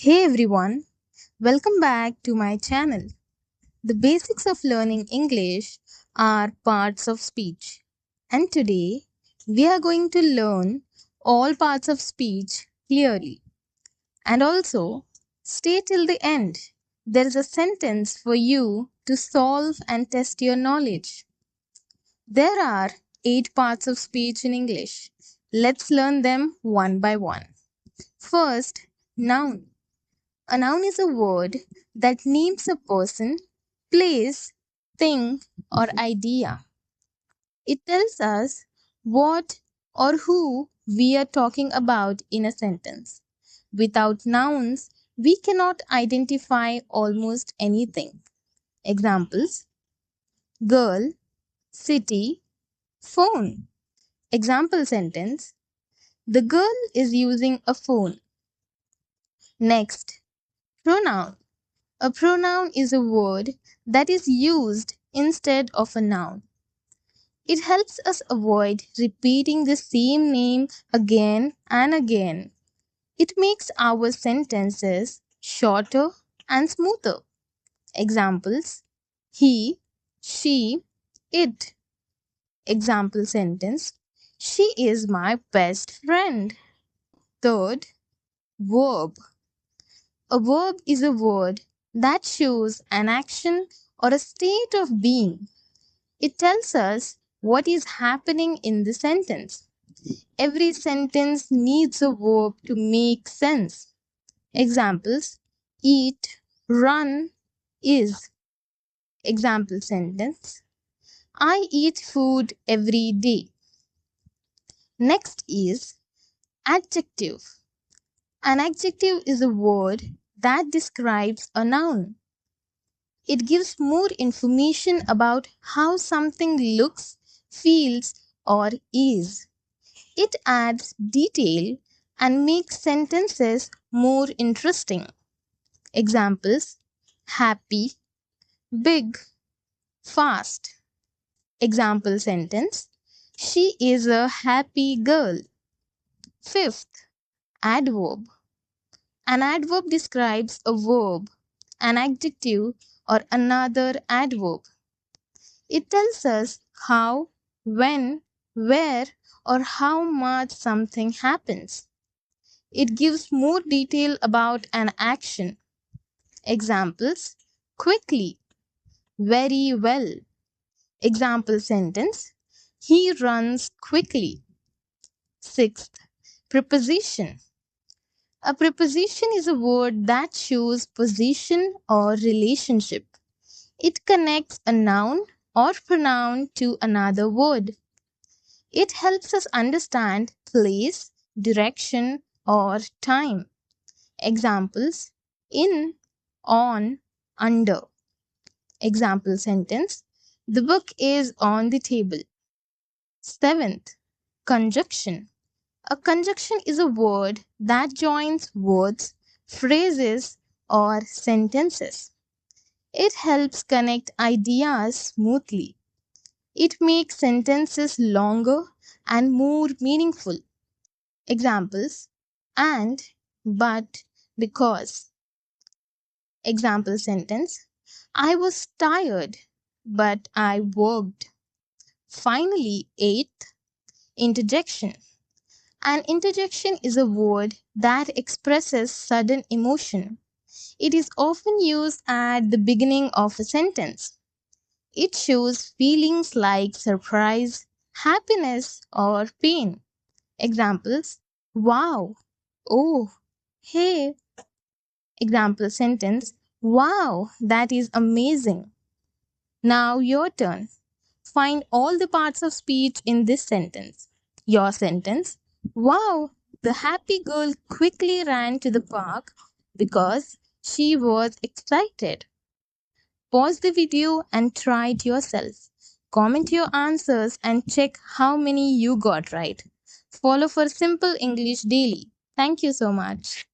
Hey everyone, welcome back to my channel. The basics of learning English are parts of speech. And today we are going to learn all parts of speech clearly. And also, stay till the end. There is a sentence for you to solve and test your knowledge. There are 8 parts of speech in English. Let's learn them one by one. First, noun. A noun is a word that names a person, place, thing, or idea. It tells us what or who we are talking about in a sentence. Without nouns, we cannot identify almost anything. Examples: girl, city, phone. Example sentence: the girl is using a phone. Next, pronoun. A pronoun is a word that is used instead of a noun. It helps us avoid repeating the same name again and again. It makes our sentences shorter and smoother. Examples: he, she, it. Example sentence: she is my best friend. Third, verb. A verb is a word that shows an action or a state of being. It tells us what is happening in the sentence. Every sentence needs a verb to make sense. Examples: eat, run, is. Example sentence: I eat food every day. Next is adjective. An adjective is a word that describes a noun. It gives more information about how something looks, feels, or is. It adds detail and makes sentences more interesting. Examples: happy, big, fast. Example sentence: she is a happy girl. Fifth, adverb. An adverb describes a verb, an adjective, or another adverb. It tells us how, when, where, or how much something happens. It gives more detail about an action. Examples: quickly, very well. Example sentence: he runs quickly. Sixth, preposition. A preposition is a word that shows position or relationship. It connects a noun or pronoun to another word. It helps us understand place, direction, or time. Examples: in, on, under. Example sentence: the book is on the table. Seventh, conjunction. A conjunction is a word that joins words, phrases, or sentences. It helps connect ideas smoothly. It makes sentences longer and more meaningful. Examples: and, but, because. Example sentence: I was tired, but I worked. Finally, eighth, interjection. An interjection is a word that expresses sudden emotion. It is often used at the beginning of a sentence. It shows feelings like surprise, happiness, or pain. Examples: wow, oh, hey. Example sentence: wow, that is amazing. Now your turn. Find all the parts of speech in this sentence. Your sentence: wow, the happy girl quickly ran to the park because she was excited. Pause the video and try it yourself. Comment your answers and check how many you got right. Follow for Simple English Daily. Thank you so much.